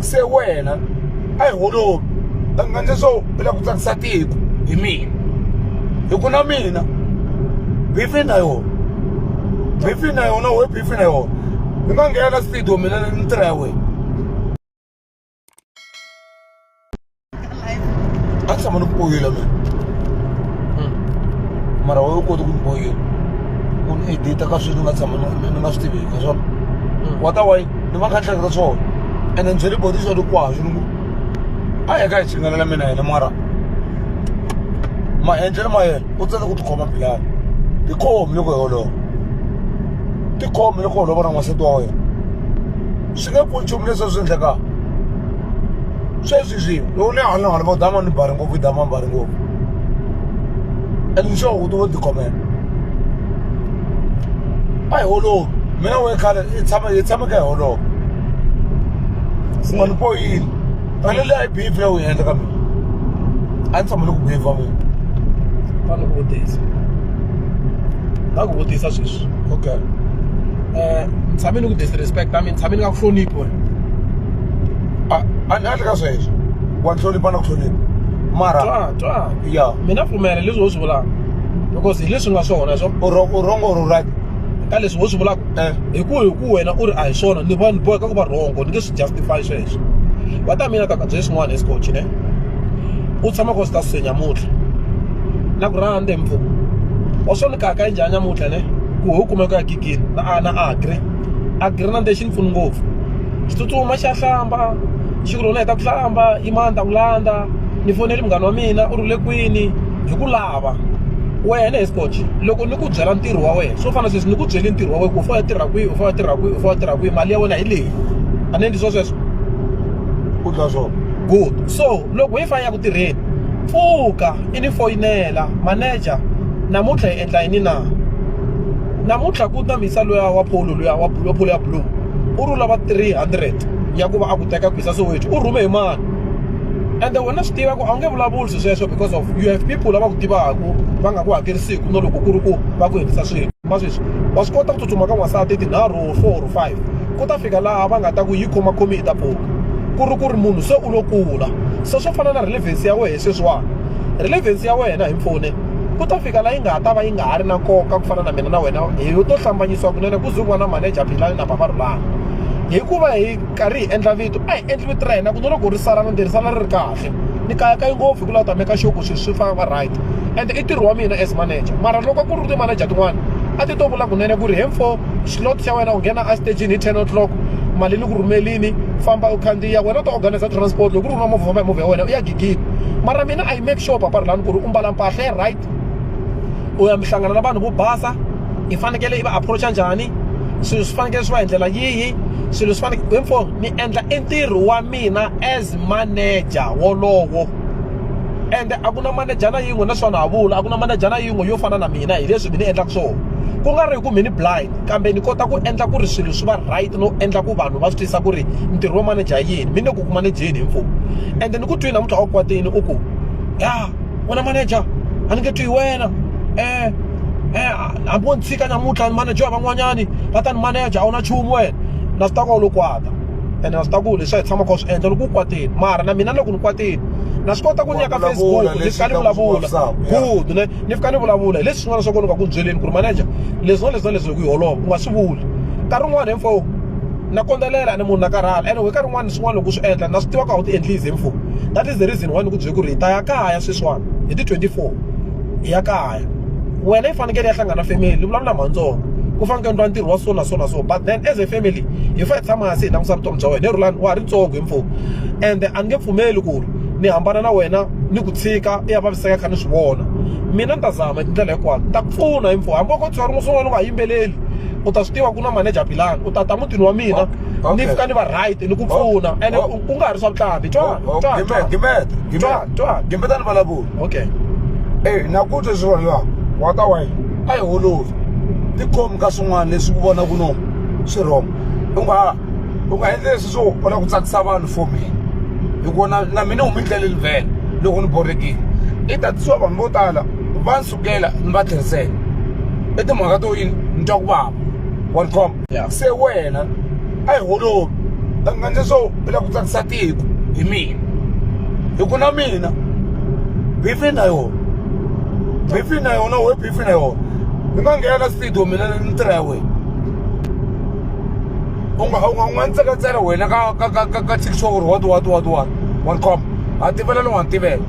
se wena a hi holovi nga nje so u lava ku tsakisa tiko hi mina hi ku na mina bifi na yona we bifi na yona ni nga nghena studio mina ni tirha ya wena a tshama ni ku boyila mina mara wa u kota ku ni boyila ku ni edita ka swilo ni nga tshama ni nga swi tiviki swona wa ta wayi ni va kha hleketa swona ene ndzi ri bodisa hikwaswo ni ku a hi ka hi chingalela mina yena mara maendlelo ma yena u tsala ku tikhoma Philani tikhomi loko hi holova tikhomi loko holova na n'wansati wa wena swi nge pfuni nchumu leswi swi endlekaka sweswi loko ni hala va dama ni bari ngopfu i dama ni bari ngopfu ene ni sure ku ti vo tikhomela a hi holovi mina we khale hi tshama ka hi holova unga ni boyini ale leyi beef leyi u yi endla ka mina a ni tshama ni ku beefa mina ta ku vutisa sweswi okay ni tshame ni ku disrespect ni tshame ni nga ku hloniphi wena a ni handle ka sweswo wa hlonipha na ku hlonipha mara twa ya mina pfumela leswi wo swi vulaka because hi leswi nga swona swo u wrong or right ka leswi wo swi vulaka hi ku wena u ri a hi swona ni boheka ku va wrong ni nge swi justify sweswo wa ta mina kakabye swin'wana escoach ne u tshama ko swi ta nyamutlha na ku rhande mpfu wa swona kaka yi njhani nyamutlha ne ku ho kumeka ya gigini na agri na ndexi ni pfuni ngopfu xitsutsuma xa hlamba xikulu na heta ku hlamba imani ta ku landa ni foneli munghana wa mina u ri le kwini hi ku lava wena escoach loko ni ku byela ntirho wa wena swo fana sweswi ni ku byeli ntirho wa wena ku fa tirha kwihi u fa tirha kwihi mali ya wena hi leyi a ni endli sweswo u tla swona good so loko hi fanya ku tirheni pfuka i ni foyinela manager namuntlha hi endla yini na namuntlha ku ta misa loya wa polo ya blue u ri lava 300 ya ku va a ku teka ku yisa Soweto u rhume hi mani and wena swi tiva ku a wu nge vulavuli sweswo because of you have people lava ku tivaku va nga ku hakerisiku no loko ku ri ku va ku endlisa swilo ma sweswi wa swi kota ku tsutsuma ka n'wansati tinharhu 4 or 5 ku ta fika laha va nga ta ku yi khomakhomi i ta pfuka ku ri munhu se u lo kula se swo fana na relevance ya wena sweswiwani relevance ya wena hi mfone ku ta fika laha yi nga ta va yi nga ha ri na nkoka ku fana na mina na wena hi to hlambanyisiwa kunene ku zukiwa na manager Philani na Papa Rhulani hikuva hi karhi hi endla vito a hi endli vito ra hina ku no loko ri sala ri ri kahle ni kaya ngopfu ku la ta meka sure ku swi famba right and i ntirho wa mina as manager mara loko ku ri ti-manager tin'wana a ti to vula kunene ku ri hemfo xilot xa wena u nghena a stagini hi 10 o'clock mali ni ku rhumelini famba u khandziya wena u ta organiza transport loko ku ri na movha movha ya wena u ya gigini mara mina I make sure Papa Rhulani ku ri u mbala mpahla ya right u ya mihlangana na vanhu vo basa i fanekele i va approacha njhani swilo swi fanekele swi va hi ndlela yihi swilo swi fanekele hemfo ni endla i ntirho wa mina as manager wolowo ende a ku na manejana yin'we naswona ha vula a ku na manejana yin'we yo fana na mina hi leswi mi ni endlaka swona ku nga ri ku mi ni blind kambe ni kota ku endla ku ri swilo swi va right no endla ku vanhu va swi twisisa ku ri ntirho wa manager yini mi ne ku manejeni hi mfumo ende ni ku twi namuntlha wa ku kwatini u ku ya wena manager a ni nge twi wena hambi wo ni tshika namuntlha manager van'wanyani va ta ni manager a wu na nchumu wena na swi ta ku loko kwata ende na swi ta ku leswi hi tshama kha swi endla loko u kwatini mara na mina loko ni kwatini na swi kota ku ni ya ka Facebook ni fika ni vulavula good ni fika ni vulavula hi leswi swin'wana swa kona ka ku byeleni ku ri manager leswi na leswi loko hi holova u nga swi vuli nkarhi wun'wana hi mfo na kondzelela ni munhu na karhala anyway nkarhi wun'wana swin'wana loko swi endla na swi tiva ku a wu ti endlisi hi mfo that is the reason why ni ku byele ku ri hi ta ya kaya sweswiwani hi ti 24 hi ya kaya wena yi fanekele ya hlangana family ni vulavula mhantsongo ku fanekele endliwa ntirho wa so na so na so but then as a family hi fa hi tshama hansi hi langusa vutomi bya wena Rhulani wa ha ri ntsongo hi mfo and a ni nge pfumeli ku ri ni hambana na wena ni ku tshika i ya vaviseka kha ni swi vona mina ni ta zama hi tindlela hinkwato ni ta ku pfuna hi mfo hambi ko tswari n'wi swin'wana u nga yimbeleli u ta swi tiva ku na manager Philani u ta ta mutini wa mina ni fika ni va right ni ku pfuna ene ku nga ha ri swa vutlhambi gimbeta ni vulavula okay na ku twe swin'wana wa ta wena a hi holovi tikhomi ka swin'wana leswi ku vona ku no swi wrong u nga endli leswi swo u lava ku tsakisa vanhu for mina hikuva na mina humi ndleleni vhele loko ni borekile i tatisiwa vanhu vo tala va ni sukela ni va tlherisela i timhaka to yini ni twa ku vava wa ni khoma se wena a hi holovi nga ndzi so u lava ku tsakisa tiko hi mina hi ku na mina bifi na yona we bifi na yona ni nga nghena studio mina ni tirha ya wena u nga ni tsekatsela wena ka TikTok or what one com a tivela lowu a ni tivela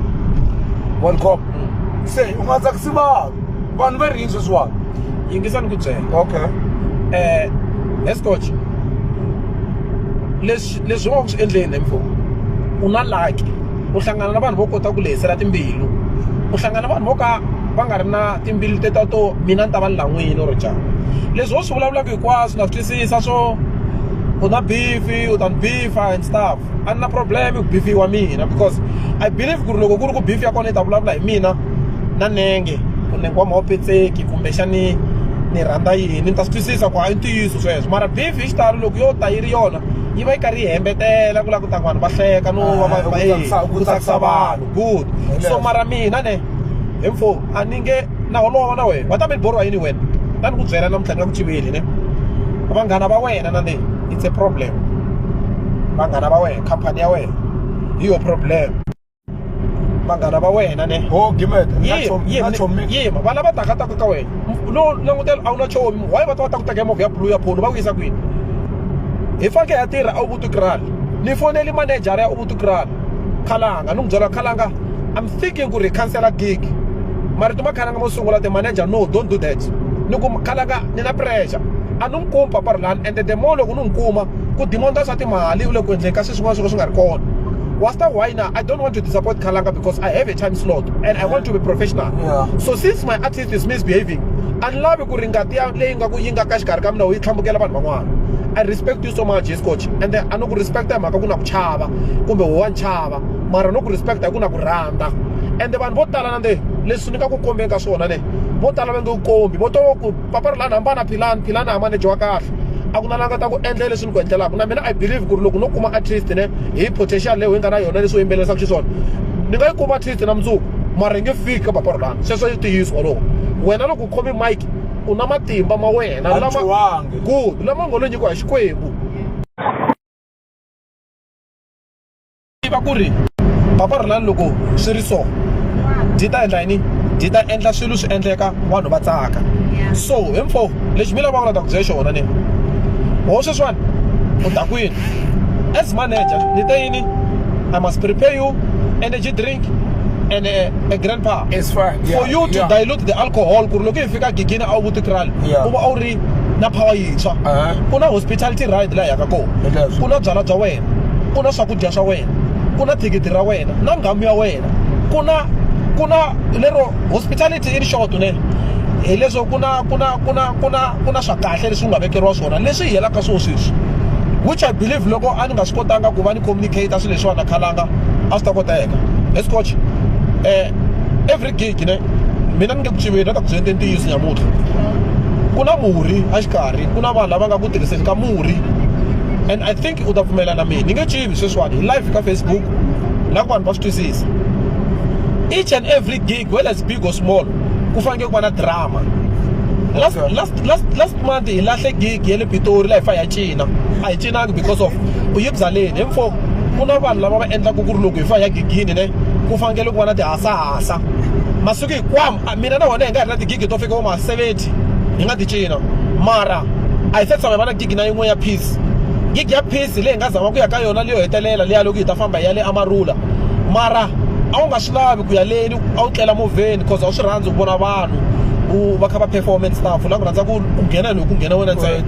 one com se u nga tsakisi vanhu va rini sweswiwani yingisani ku byela okay escoach leswi wa ku swi endleni mfo u na laki u hlangana na vanhu vo kota ku lehisela timbilu u hlangana na vanhu vo ka va nga ri na timbilu teto to mina ni ta va ni lan'wini or njhani leswi wo swi vulavulaka hinkwaswo na swi twisisa swo u na beefi u ta ni beefa and stuff a ni na problem ku beefiwa mina because I believe ku ri loko ku ri ku beef ya kona yi ta vulavula hi mina na nenge ku nenge wa mawupetseki kumbexani ni rhandza yini ni ta swi twisisa ku a i ntiyiso sweswo mara beef hi xitalo loko yo ta yi ri yona yi va yi karhi yi hembetela ku lava ku ta vanhu va hleka no ku tsakisa vanhu good so mara mina ne hi mfo a ni nge na holova na wena wa ta mi boriwa yini wena ta ni ku byela namuntlha ni nga ku civili ne vanghana va wena na ne it's a problem vanghana va wena khampani ya wena hi yo problem vanghana va wena ne yima va lava takataka ka wena no langutela a wu na chomi why va ta ta ku teka movha ya blue ya pholo va ku yisa kwini hi faneke ya tirha a ubutukral ni foneli manager ya ubutukral khalanga ni n'wi byela khalanga I'm thinking ku ri cancela gig marito ma khalanga mo sungula the manager no don't do that ni ku khalanga ni na pressure a ni n'wi kumi Papa Rhulani and the more loko ni n'wi kuma ku dimonta swa timali u le ku endleni ka swilo swin'wana swo ka swi nga ri kona what's that why now I don't want to disappoint Khalanga because I have a time slot and I want to be professional so since my artist is misbehaving and love ku ri ngati ya leyi nga ku yi nga ka xikarhi ka mina u yi tlhambukela vanhu van'wana I respect you so much yes coach and then I no ku respect hi mhaka ku na ku chava kumbe wo wa nchava mara no ku respect hi ku na ku rhandza and vanhu vo tala na nde leswi ni ka ku kombeni ka swona ne vo tala va nge ku kombi vo to ku Papa Rhulani hambana Philani a manager wa kahle a ku na langa ta ku endla leswi ni ku endlelaka na mina I believe ku ri loko no kuma artist ne hi potential leyi hi nga na yona leswi u yimbelerisaka xiswona ni nga yi kuma artist na mundzuku mara hi nge fiki ka Papa Rhulani sweswo i ntiyiso wolowo wena loko u khomi mic u na matimba ma wena lama good lama ngo lo nyikiwa hi Xikwembu va ku ri Papa Rhulani loko swi ri so dzi ta endla yini dzi ta endla swilo swi endleka vanhu va tsaka so info lexi mi lavaka ta ku byela xona ne ho sweswiwani u ta kwini as manager ni ta yini I must prepare you energy drink and a grandpa it's fine for you to dilute the alcohol ku ri loko hi fika gigini a wu vutikirali u va u ri na power yintshwa ku na hospitality ride laha yaka kona ku na byala bya wena ku na swakudya swa wena ku na thikithi ra wena na ngamu ya wena ku na lero hospitality in short ne hi leswo ku na swa kahle leswi nga vekeriwa swona leswi hi helaka swo sweswi which I believe loko a ni nga swi kotanga ku va ni communicate swilo leswiwana Khalanga a swi ta koteka yes coach every gig ne mina ni nge ku civeni na ta ku byela ntiyiso nyamuntlha ku na murhi a xikarhi ku na vanhu lava nga ku tirhiseni ka murhi and I think u ta pfumela na mina ni nge civi sweswiwani hi live ka Facebook la ku vanhu va swi twisisa each and every gig whether it's big or small ku fanele ku va na drama last month hi lahle gig ya le Pitori la hi fa ya cina a hi cinanga because of u yi byaleni hi mfo ku na vanhu lava va endlaka ku ri loko hi fa ya gigini ne ku fanele ku va na tihasahasa masiku hinkwawo mina na wona hi nga ri na tigigi to fika ma 70 hi nga ti cina mara a hi se tshama hi va na gigi na yin'we ya peace gig ya peace leyi hi nga zama ku ya ka yona leyo hetelela leya loko hi ta famba hi ya le Amarula mara a wu nga swi lavi ku ya leni a wu tlela movheni because a wu swi rhandzi ku vona vanhu va kha va performance staff la ku rhandza ku nghena loko ku nghena wena ntsena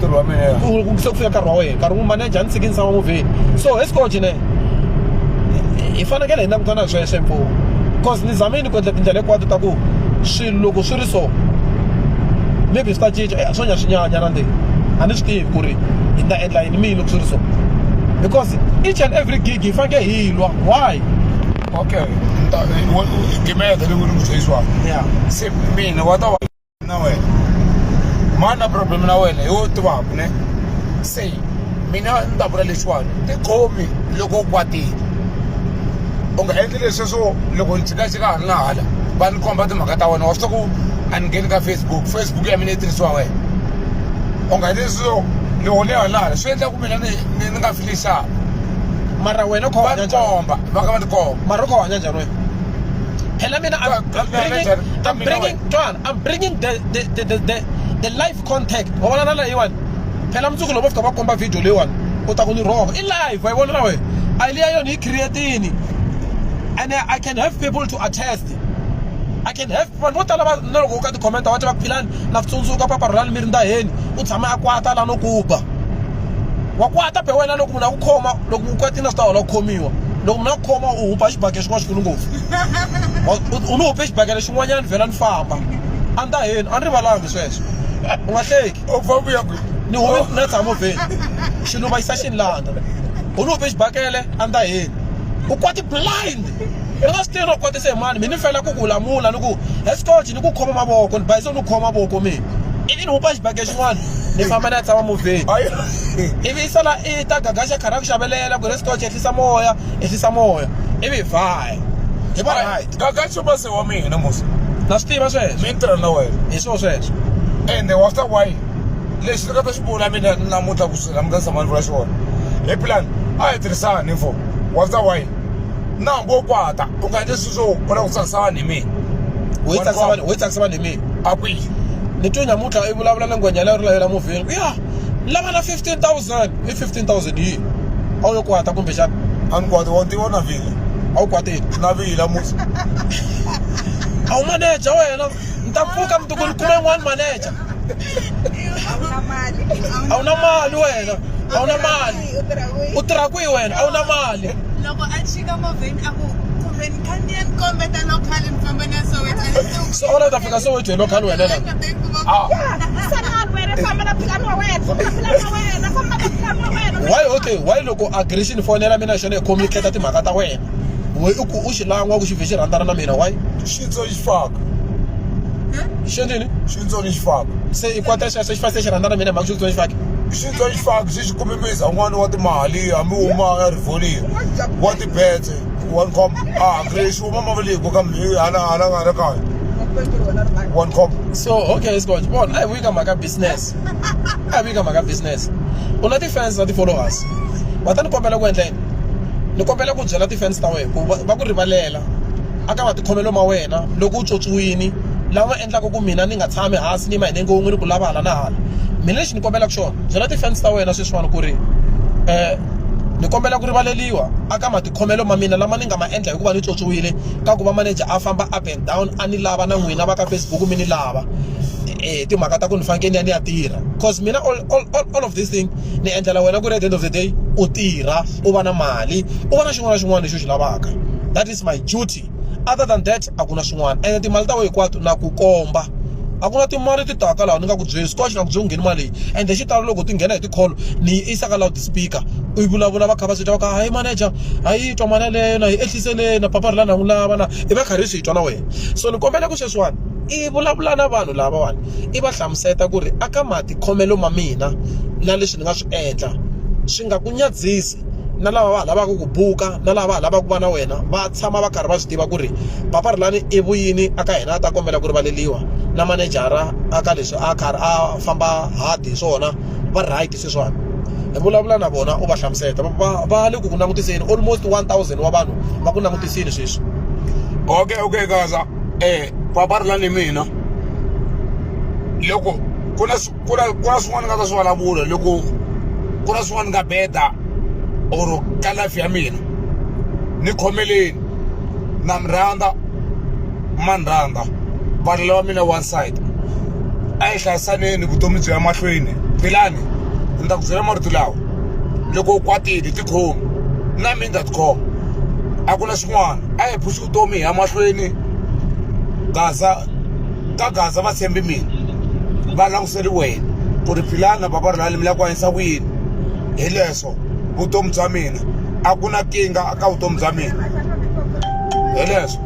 ku se ku fika nkarhi wa wena nkarhi wun'we manager ni tshiki ni tshama movheni so escoach ne hi fanekele hi langutana hi sweswo mfo because ni zamini ku endla tindlela hinkwato ta ku swilo loko swi ri so maybe swi ta cinca swo nya swi nyanya na ndeni a ni swi tivi ku ri hi ta endla yini mini loko swi ri so because each and every gig hi faneke hi lwa why okay gimeka leyi ni mutshoyisiwaka se mina wa ta na wena mani na problem na wena hi wo tivaku ne se mina ni ta vula lexiwani tikhomi loko u kwatile u nga endli leswi swo loko ni jikajika hala na hala va ni komba timhaka ta wena wa swi ta ku a ni ngheni ka Facebook ya mina yi tirhisiwa wena u nga endli leswo ni hone halala swi endla ku mina ni nga filisha mara wena kho hanya komba va ka va ni komba mara kho hanya njani wena phela mina I'm bringing the live contact wabona na la yiwani phela mtsuku lobo fika ba komba video leyiwani u ta ku ni roga I live wa yivona na wena idea yona yi creating and I can have people to attest. I can have vanhu vo tala va na loko ka ti-comment va ta va Philani na tsundzuka Papa Rhulani mi ri ndaheni u tshama a kwata la no kuba wa kwata pe wena loko munhu a ku khoma loko u kwatini swi ta hola ku khomiwa loko munhu a ku khoma u hupa xibakele xin'wana xikulu ngopfu u ni hupe xibakele xin'wanyana ni vhela ni famba a ndaheni a ni rivalangi sweswo u nga hleki u fa vuya kwihi ni hume na tshama vheni xiluva xisa xi ni landza u ni hupe xibakele a ndaheni u kwati blind ni nga swi tivi no kwatise hi mani mi ni fela ku ku lamula ni ku escort ni ku khoma mavoko ni bayise ni khoma mavoko mina ivi ni hupa xibakele xin'wana ni famba ni ya tshama movheni ivi yi sala i ta gagaxa khara ku xavelela ku escort ehlisa moya ivi hi vhaya hi va right gagaxa mase wa mina musa na swi tiva sweswo mi tirha na wena hi swona sweswo ende wafter why lexi ni nga ta xi vula mina namuntlha ku sila mi nga tshama ni vula xona hi Philani a hi tirhisani info wafter why na hambi wo kwata u nga endli swilo swo kona ku tsakisa vanhu hi mina wo yi tsakisa vanhu hi mina a kwihi ni twe namuntlha i vulavula na ngwenya leyo ri layela movheni ya lava na 15,000 i 15,000 yi a wu yo kwata kumbe xana a ni kwati wona tiva na vila a wu kwateni na vila musa a wu maneja wena ni ta pfuka mtukuni kume yin'wana maneja a wu na mali wena a wu na mali u tirha kwihi wena a wu na mali loko a chika movheni a ku kumbe ni kha ni ya ni kombeta lokhali ni famba na Soweto so ola u ta fika Soweto hi lokhali wena lana why loko aggression fonela mina xona hi communicate timhaka ta wena we u xi langwa ku xi vhe xi rhandzana na mina why xintswo xi faka xendini xintswo ni xi faka se i kwata xi fase xi rhandzana na mina mhaka xintswo xi faki xintswo xi faka xi kumimisa un'wana wa timali hambi huma ya rivoliyo wa tibetse one com aggression huma mavaliku kambe hala nga ri kaya one com so okay scotch bon a hi vuyi ka mhaka business u na ti-fans na ti-followers va ta ni kombela ku endla yini ni kombela ku byela ti-fans ta wena ku va ku rivalela aka matikhomelo ma wena loko u tswotswiwini lama endlaka ku mina ni nga tshami hansi ni mahine ngowun'we ni ku lava hala na hala mina lexi ni kombelaka xona byela ti-fans ta wena sweswiwani ku ri ni kombela ku rivaleliwa aka matikhomelo ma mina lama ni nga ma endla hikuva ni tswotswiwile ka ku va manager a famba up and down a ni lava na n'wina va ka Facebook mi ni lava timhaka ta ku ni fanekele ni ya ni ya tirha cause mina all of this thing ni endlela wena ku ri at the end of the day u tirha u va na mali u va na xin'wana na xin'wana lexi u xi lavaka that is my duty other than that a ku na swin'wana ende timali ta wena hinkwato na ku komba a ku na timali ti taka laha ni nga ku byeli scotch na ku byi ngheni mali leyi ende hi xitalo loko ti nghena hi tikholo ni yi isa ka loud speaker u yi vulavula va kha va swi twa va ka hayi manager hayi twa mali leyo na hi ehliseleni na Papa Rhulani na n'wi lava na i va karhi swi twa na wena so ni kombela ku sweswiwani i vulavula na vanhu lavawani i va hlamuseta ku ri aka matikhomelo ma mina na leswi ni nga swi endla swi nga ku nyadzisi na lava va lavaka ku buka na lava va lavaka ku va na wena va tshama va karhi va swi tiva ku ri Papa Rhulani i vuyini aka hina a ta kombela ku rivaleliwa na manejara aka leswi a karhi a famba hard hi swona va right sweswiwani hi vulavula na vona u va hlamuseta va le ku ku langutiseni almost 1000 wa vanhu va ku langutisini sweswi okay gaza Papa Rhulani mina loko ku na swin'wana nga ta swi vulavula loko ku na swin'wana nga beta or ka life ya mina ni khomeleni na mi rhandza ma ni rhandza vanhu lava mina one side a hi hlayisaneni vutomi byi ya mahlweni Philani ni ta ku byela marito lawa loko u kwatile tikhomi na mina nda tikhoma a ku na swin'wana a hi phuxi vutomi hi ya mahlweni gaza va tshembi mina va languseli wena ku ri Philani na Papa Rhulani mi lava ku hanyisa ku yini hi leswo vutomi bya mina a ku na kinga aka vutomi bya mina hi leswo